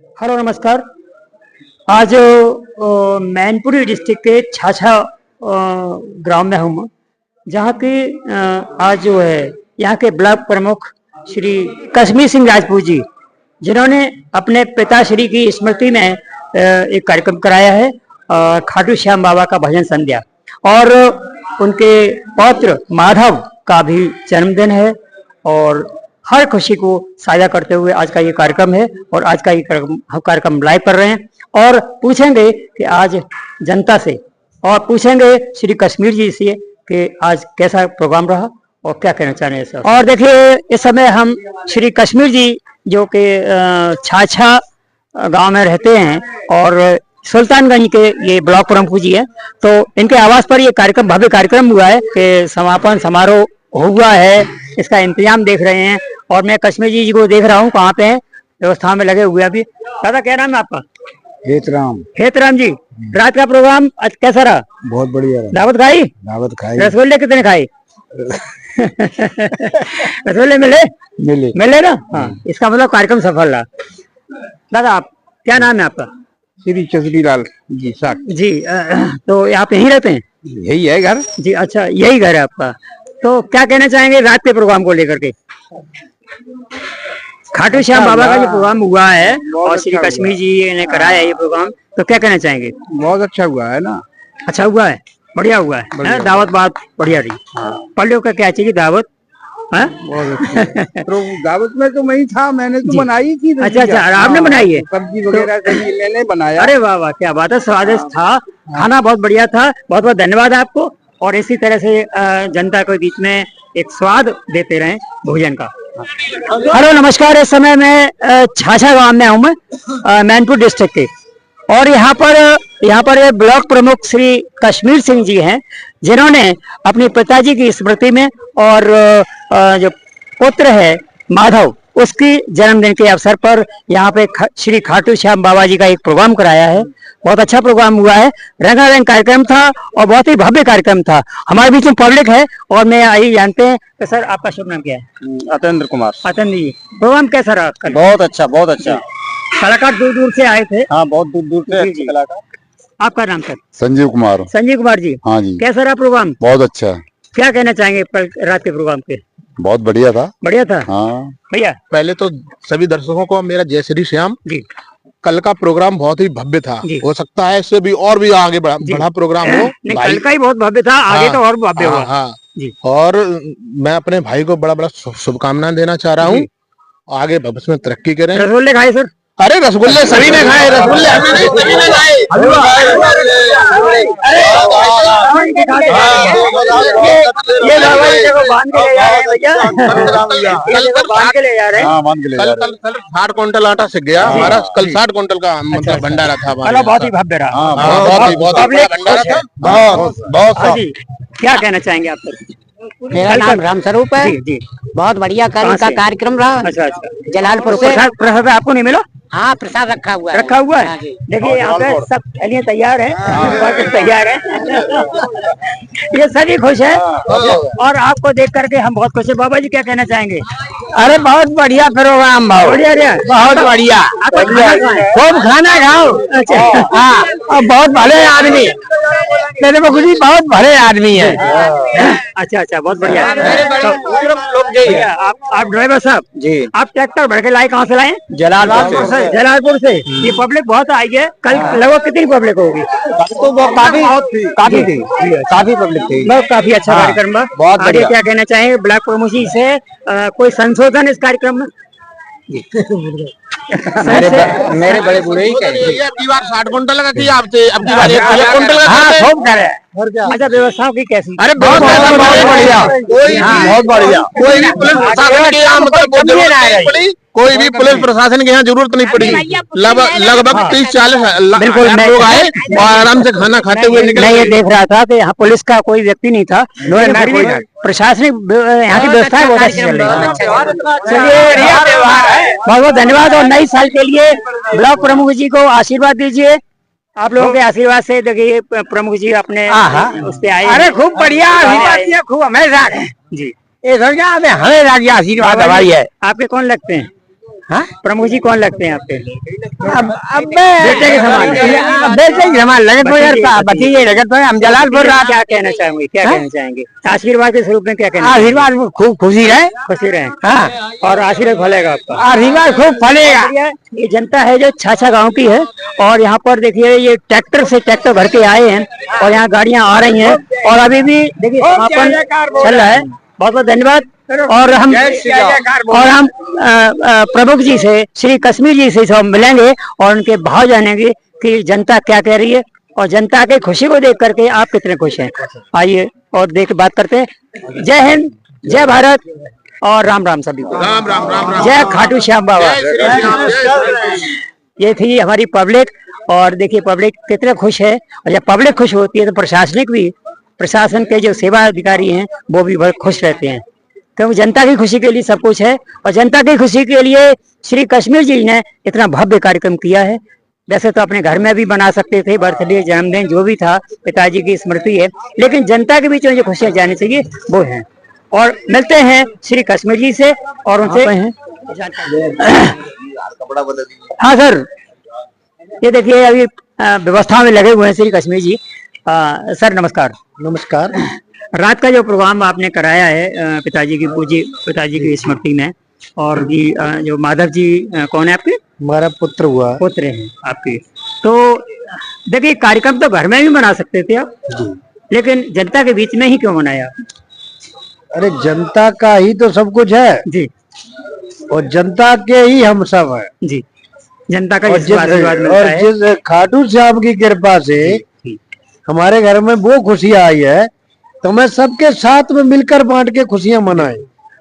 Hello नमस्कार। आज Mainpuri district के छाछा ग्राम में हूँ, जहाँ के आज जो है यहाँ के ब्लॉक प्रमुख श्री कश्मीर सिंह राजपूत जी, जिन्होंने अपने पिताश्री की स्मृति में एक कार्यक्रम कराया है, खाटू श्याम बाबा का भजन संध्या, और उनके पौत्र माधव का भी जन्मदिन है। और हर खुशी को साझा करते हुए आज का ये कार्यक्रम है, और आज का ये कार्यक्रम लाइव कर रहे हैं और पूछेंगे कि आज जनता से, और पूछेंगे श्री कश्मीर जी से कि आज कैसा प्रोग्राम रहा और क्या कहना चाह रहे हैं सर। और देखिए, इस समय हम श्री कश्मीर जी जो कि छाछा गांव में रहते हैं और सुल्तानगंज के ये ब्लॉक प्रमुख जी है, तो इनके आवास पर ये कार्यक्रम, भव्य कार्यक्रम हुआ है कि समापन समारोह हुआ है, इसका इंतजाम देख रहे हैं। और मैं कश्मीर जी को देख रहा हूँ कहाँ पे है, व्यवस्था में लगे हुए अभी। दादा, क्या नाम है आपका? हेतराम। हेतराम जी, रात का प्रोग्राम कैसा रहा? बहुत बढ़िया। दावत खाई? दावत खाई। रसगुल्ले कितने खाए? रसगुल्ले मिले ना? हाँ, इसका मतलब कार्यक्रम सफल रहा। दादा, आप क्या नाम है आपका? श्री चौधरी लाल जी साहब जी। तो आप यहीं रहते हैं? यही है घर जी। अच्छा, यही घर है आपका। तो क्या कहना चाहेंगे रात के प्रोग्राम को लेकर के? खाटू श्याम बाबा का जो प्रोग्राम हुआ है और श्री कश्मीर जी ने कराया है ये प्रोग्राम, तो क्या कहना चाहेंगे? बहुत अच्छा हुआ है ना। अच्छा हुआ है, बढ़िया हुआ है। दावत बात बढ़िया रही। पल्ले का क्या चाहिए दावत? बहुत अच्छा। तो दावत में तो मैं ही था, मैंने तो बनाई थी। अच्छा, आपने बनाई है? सब्जी वगैरह मैंने बनाया। अरे वाह वाह, क्या बात है, स्वादिष्ट था, खाना बहुत बढ़िया था। बहुत बहुत धन्यवाद आपको, और इसी तरह से जनता के बीच में एक स्वाद देते रहें भोजन का। हेलो नमस्कार। इस समय मैं छाछा गांव में हूँ, मैं मैनपुर डिस्ट्रिक्ट के, और यहाँ पर ये ब्लॉक प्रमुख श्री कश्मीर सिंह जी हैं, जिन्होंने अपने पिताजी की स्मृति में और जो पुत्र है माधव, उसकी जन्मदिन के अवसर पर यहाँ पे श्री खाटू श्याम बाबा जी का एक प्रोग्राम कराया है। बहुत अच्छा प्रोग्राम हुआ है, रंगारंग कार्यक्रम था और बहुत ही भव्य कार्यक्रम था। हमारे बीच में पब्लिक है, और मैं आई जानते हैं कि सर आपका शुभ नाम क्या है? अतेंद्र कुमार। अतेंद्र जी, प्रोग्राम कैसा रहा? बहुत अच्छा, बहुत अच्छा। कलाकार दूर दूर से आए थे। हाँ, बहुत दूर दूर से अच्छे कलाकार। आपका नाम सर? संजीव कुमार। संजीव कुमार जी। हाँ जी। कैसा रहा प्रोग्राम? बहुत अच्छा। क्या कहना चाहेंगे रात के प्रोग्राम पे? बहुत बढ़िया था। बढ़िया था। हाँ भैया, पहले तो सभी दर्शकों को मेरा जय श्री श्याम जी। कल का प्रोग्राम बहुत ही भव्य था, हो सकता है इससे भी और भी आगे बड़ा प्रोग्राम हो। कल का ही बहुत भव्य था, आगे तो और भव्य होगा। हाँ जी। और मैं अपने भाई को बड़ा बड़ा शुभकामनाएं देना चाह रहा हूँ, आगे भविष्य में तरक्की करें। रसगुल्ले खाए सर? अरे रसगुल्ले सभी ने खाए, रसगुल्ले हमने नहीं, सभी ने खाए। ये बांध के ले जा रहे हैं भैया, बांध के ले जा रहे हैं। कल 60 क्विंटल आटा सीख गया हमारा। कल 60 क्विंटल का मतलब भंडारा था हमारा। बहुत ही भव्य रहा। बहुत भंडारा था। बहुत। क्या कहना चाहेंगे आप सर? मेरा नाम रामस्वरूप है जी। बहुत बढ़िया कल का कार्यक्रम रहा। अच्छा, जलालपुर से। प्रसाद आपको नहीं मिला? हाँ, प्रसाद रखा हुआ है। देखिए यहाँ पे सब थैलियाँ तैयार हैं, तैयार है। ये सभी खुश है, और आपको देख करके हम बहुत खुश है। बाबा जी क्या कहना चाहेंगे? अरे बहुत बढ़िया प्रोग्राम, बढ़िया, बहुत बढ़िया। खूब खाना खाओ। अच्छा, हाँ, और बहुत भले आदमी, मेरे को खुशी, बहुत भले आदमी है। अच्छा, बहुत बढ़िया। आप ड्राइवर साहब जी, आप ट्रैक्टर भर के लाए, कहाँ से लाए? जलालपुर से। ये पब्लिक बहुत आई है कल, लगभग कितनी पब्लिक होगी? तो काफी पब्लिक थी। काफी अच्छा कार्यक्रम है। बहुत आगे क्या कहना चाहेंगे ब्लॉक प्रमुख जी से? कोई संशोधन इस कार्यक्रम में? मेरे बड़े बूढ़े ही कहेंगे। अब की बार 60 क्विंटल लगा की आपसे, अब की बार 1 क्विंटल लगा। खूब करे। अच्छा, व्यवस्थाओं की कैसी? अरे बहुत बढ़िया, बहुत बढ़िया। कोई भी पुलिस प्रशासन के यहाँ मतलब कोई भी पुलिस प्रशासन के यहाँ जरूरत नहीं पड़ी। लगभग 30-40 लोग आए और आराम से खाना खाते हुए निकले। मैं ये देख रहा था कि यहाँ पुलिस का कोई व्यक्ति नहीं था, प्रशासनिक यहाँ की व्यवस्था बहुत अच्छी चल रही है। चलिए, बहुत बहुत धन्यवाद, और नई साल के लिए ब्लॉक प्रमुख जी को आशीर्वाद दीजिए। आप लोगों के आशीर्वाद से देखिए प्रमुख जी अपने उस पे आए। अरे खूब बढ़िया आशीर्वाद, खूब हमेशा जी। ये हमें आशीर्वाद हमारी है। आपके कौन लगते हैं? हाँ? प्रमुख जी कौन लगते हैं आपके? अब बेटे के समान। बेटे के समान लगे तो यार भतीजे लगे तो हम जलालपुर रहा। क्या कहना चाहेंगे, क्या कहना चाहेंगे? आशीर्वाद के स्वरूप में क्या कहना? आशीर्वाद खूब खुशी रहे, खुशी रहे। हाँ, और आशीर्वाद फलेगा आपका। आशीर्वाद खूब फलेगा। ये जनता है जो छाछा गांव की है, और यहाँ पर देखिए ये ट्रैक्टर से ट्रैक्टर भर के आए हैं, और यहाँ गाड़ियां आ रही हैं, और अभी भी देखिए समापन चल रहा है। बहुत बहुत धन्यवाद। और हम प्रमुख जी से, श्री कश्मीर जी से सब मिलेंगे और उनके भाव जानेंगे कि जनता क्या कह रही है, और जनता की खुशी को देख करके आप कितने खुश हैं। आइए और देख बात करते हैं। जय हिंद, जय भारत, और राम राम सभी को। राम राम राम राम। जय खाटू श्याम बाबा। ये थी हमारी पब्लिक, और देखिए पब्लिक कितने खुश है, और जब पब्लिक खुश होती है तो प्रशासन के जो सेवा अधिकारी हैं वो भी बहुत खुश रहते हैं, क्योंकि जनता की खुशी के लिए सब कुछ है। और जनता की खुशी के लिए श्री कश्मीर जी ने इतना भव्य कार्यक्रम किया है। वैसे तो अपने घर में भी बना सकते थे, बर्थडे, जन्मदिन जो भी था, पिताजी की स्मृति है, लेकिन जनता के बीच में जो खुशियां जानी चाहिए वो है। और मिलते हैं श्री कश्मीर जी से और उनसे। हाँ सर, ये देखिए अभी व्यवस्था में लगे हुए हैं श्री कश्मीर जी। सर नमस्कार। नमस्कार। रात का जो प्रोग्राम आपने कराया है पिताजी की स्मृति में, और भी जो माधव जी कौन है आपके? हमारा पुत्र हैं आपके। तो देखिए कार्यक्रम तो घर में भी बना सकते थे आप, लेकिन जनता के बीच में ही क्यों बनाया? अरे जनता का ही तो सब कुछ है जी, और जनता के ही हम सब है जी। जनता का और जिस खाटू श्याम की कृपा से हमारे घर में वो खुशियां आई है, तो मैं सबके साथ में मिलकर बांट के खुशियां मनाए।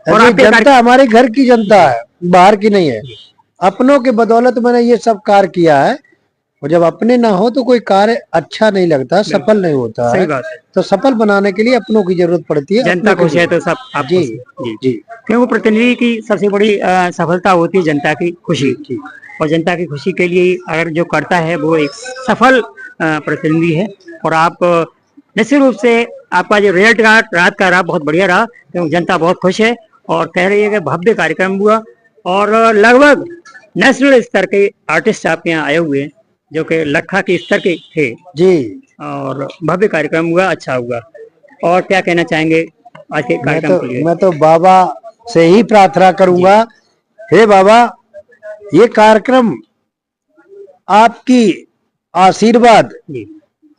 और जनता हमारे घर की जनता है, बाहर की नहीं है। अपनों के बदौलत मैंने ये सब कार्य किया है, और जब अपने ना हो तो कोई कार्य अच्छा नहीं लगता, सफल नहीं होता है। तो सफल बनाने के लिए अपनों की जरूरत पड़ती है। जनता खुश है तो सब आप। जी जी जी। क्योंकि प्रतिनिधि की सबसे बड़ी सफलता होती है जनता की खुशी, और जनता की खुशी के लिए अगर जो करता है वो एक सफल प्रतिनिधि है। और आप निश्चित रूप से आपका जो रिजल्ट रात का रहा बहुत बढ़िया रहा, क्योंकि जनता बहुत खुश है और कह रही है कि भव्य कार्यक्रम हुआ, और लगभग नेशनल स्तर के आर्टिस्ट आपके यहाँ आए हुए हैं जो कि लखा के स्तर के थे जी, और भव्य कार्यक्रम हुआ, अच्छा हुआ। और क्या कहना चाहेंगे आज के कार्यक्रम के लिए? मैं तो बाबा से ही प्रार्थना करूंगा, हे बाबा ये कार्यक्रम आपकी आशीर्वाद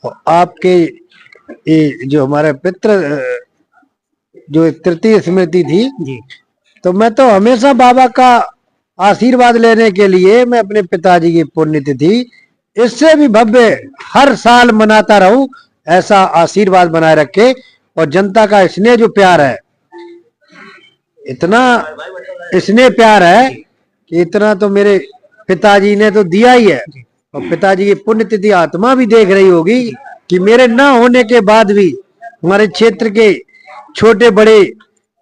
और आपके ये जो हमारे पितृ जो तृतीय स्मृति थी जी, तो मैं तो हमेशा बाबा का आशीर्वाद लेने के लिए मैं अपने पिताजी की पुण्यतिथि इससे भी भव्य हर साल मनाता रहूं, ऐसा आशीर्वाद बनाए रखे। और जनता का स्नेह जो प्यार है, इतना स्नेह प्यार है कि इतना तो मेरे पिताजी ने तो दिया ही है। और पिताजी की पुण्यतिथि आत्मा भी देख रही होगी कि मेरे न होने के बाद भी हमारे क्षेत्र के छोटे बड़े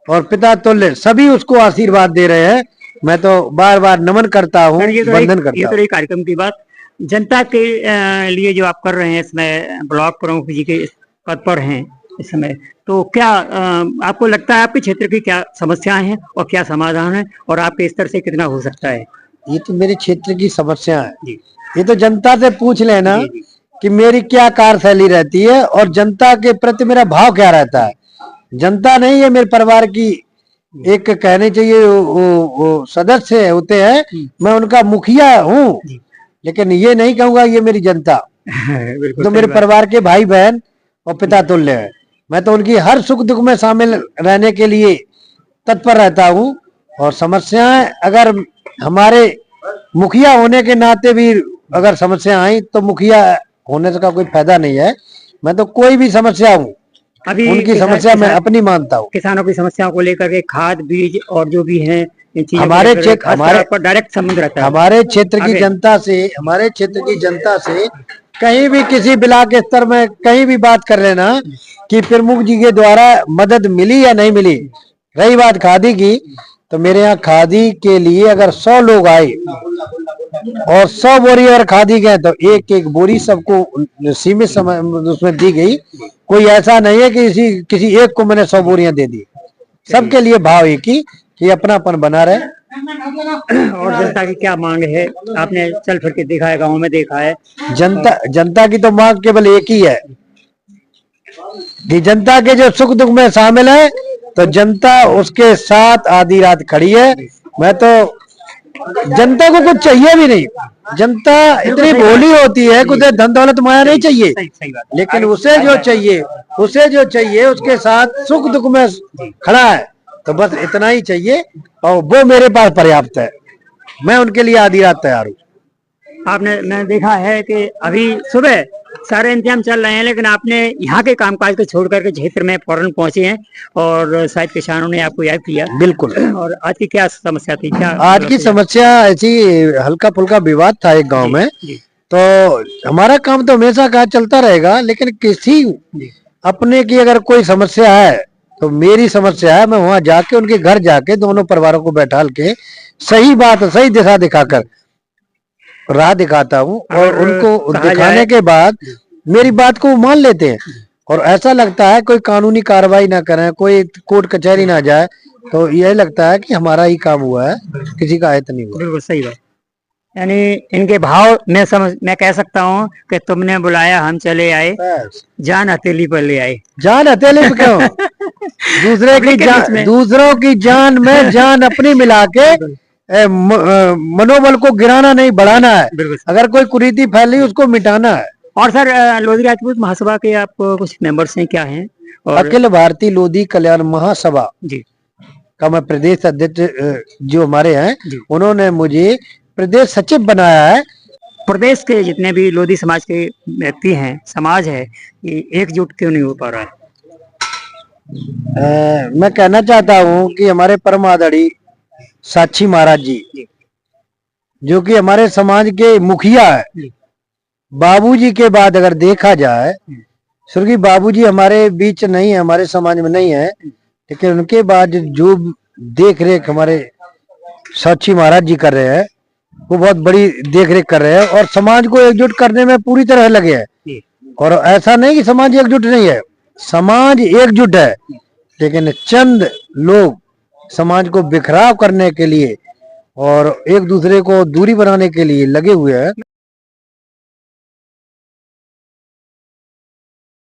और पिता तुल्य सभी उसको आशीर्वाद दे रहे हैं। मैं तो बार बार नमन करता हूँ, वंदन करता हूँ। ये तो एक कार्यक्रम की बात, जनता के लिए जो आप कर रहे हैं इसमें ब्लॉक प्रमुख जी के पद पर हैं इस समय, तो क्या आपको लगता है आपके क्षेत्र की क्या समस्याएं हैं और क्या समाधान है, और आपके स्तर से कितना हो सकता है? ये तो मेरे क्षेत्र की समस्या है, ये तो जनता से पूछ लेना कि मेरी क्या कार्यशैली रहती है और जनता के प्रति मेरा भाव क्या रहता है। जनता नहीं है मेरे परिवार की, एक कहने चाहिए वो सदस्य होते हैं, मैं उनका मुखिया हूँ, लेकिन ये नहीं कहूंगा ये मेरी जनता। तो मेरे परिवार के भाई बहन और पिता तुल्य है। मैं तो उनकी हर सुख दुख में शामिल रहने के लिए तत्पर रहता हूँ। और समस्याएं अगर हमारे मुखिया होने के नाते भी अगर समस्या आई तो मुखिया होने का कोई फायदा नहीं है। मैं तो कोई भी समस्या हूँ अभी उनकी समस्या मैं अपनी मानता हूँ। किसानों की समस्याओं को लेकर के खाद बीज और जो भी है हमारे क्षेत्र हमारे पर डायरेक्ट संबंध रहता है। हमारे क्षेत्र की जनता से कहीं भी किसी ब्लॉक स्तर में कहीं भी बात कर लेना कि प्रमुख जी के द्वारा मदद मिली या नहीं मिली। रही बात खादी की, तो मेरे यहाँ खादी के लिए अगर 100 लोग आए और 100 बोरी अगर खादी गए तो एक एक बोरी सबको सीमित समय उसमें दी गई। कोई ऐसा नहीं है कि किसी एक को मैंने 100 बोरियां दे दी। सबके लिए भाव एक ही कि अपनापन बना रहे और जनता की क्या मांग है? आपने चल फिर के देखा है, गाँव में देखा है। जनता की तो मांग केवल एक ही है कि जनता के जो सुख दुख में शामिल है, तो जनता उसके साथ आधी रात खड़ी है। मैं तो जनता को कुछ चाहिए भी नहीं, जनता इतनी भोली होती है, कुछ धन दौलत माया नहीं चाहिए, सही बात। लेकिन उसे जो चाहिए उसके साथ सुख दुख में खड़ा है, तो बस इतना ही चाहिए और वो मेरे पास पर्याप्त है। मैं उनके लिए आधी रात तैयार हूँ। मैंने देखा है कि अभी सुबह सारे इंतजाम चल रहे हैं, लेकिन आपने यहाँ के कामकाज को छोड़ करके क्षेत्र में फौरन पहुंचे हैं और शायद किसानों ने आपको याद किया। बिल्कुल। और आज की क्या समस्या थी? क्या आज की समस्या ऐसी, हल्का फुल्का विवाद था एक गांव में, तो हमारा काम तो हमेशा का चलता रहेगा, लेकिन किसी अपने की अगर कोई समस्या है तो मेरी समस्या है, मैं वहां जाके उनके घर जाके दोनों परिवारों को बैठाल के सही बात, सही दिशा दिखाकर राह दिखाता हूँ, और उनको दिखाने के बाद मेरी बात को मान लेते हैं। और ऐसा लगता है कोई कानूनी कार्रवाई ना करें, कोई कोर्ट कचहरी ना जाए, तो यह लगता है कि हमारा ही काम हुआ है, किसी का हित नहीं हुआ। बिल्कुल सही बात। यानी इनके भाव मैं कह सकता हूँ कि तुमने बुलाया हम चले आए, जान हथेली पर ले आए। जान हथेली पे क्यों? दूसरों की जान में जान अपनी मिला के मनोबल को गिराना नहीं, बढ़ाना है। अगर कोई कुरीति फैली उसको मिटाना है। और सर, लोधी राजपूत महासभा के आप कुछ मेंबर्स हैं, क्या हैं? और अखिल भारतीय लोधी कल्याण महासभा जी का मैं प्रदेश अध्यक्ष जो हमारे हैं, उन्होंने मुझे प्रदेश सचिव बनाया है। प्रदेश के जितने भी लोधी समाज के व्यक्ति हैं, समाज है, ये एकजुट क्यों नहीं हो पा रहा है? मैं कहना चाहता हूँ कि हमारे परम आदरणीय साक्षी महाराज जी, जो कि हमारे समाज के मुखिया है, बाबूजी के बाद अगर देखा जाए, स्वर्गीय बाबूजी हमारे बीच नहीं है, हमारे समाज में नहीं है, लेकिन उनके बाद जो देख रेख हमारे साक्षी महाराज जी कर रहे हैं, वो बहुत बड़ी देख रेख कर रहे हैं और समाज को एकजुट करने में पूरी तरह लगे हैं। और ऐसा नहीं कि समाज एकजुट नहीं है, समाज एकजुट है, लेकिन चंद लोग समाज को बिखराव करने के लिए और एक दूसरे को दूरी बनाने के लिए लगे हुए हैं।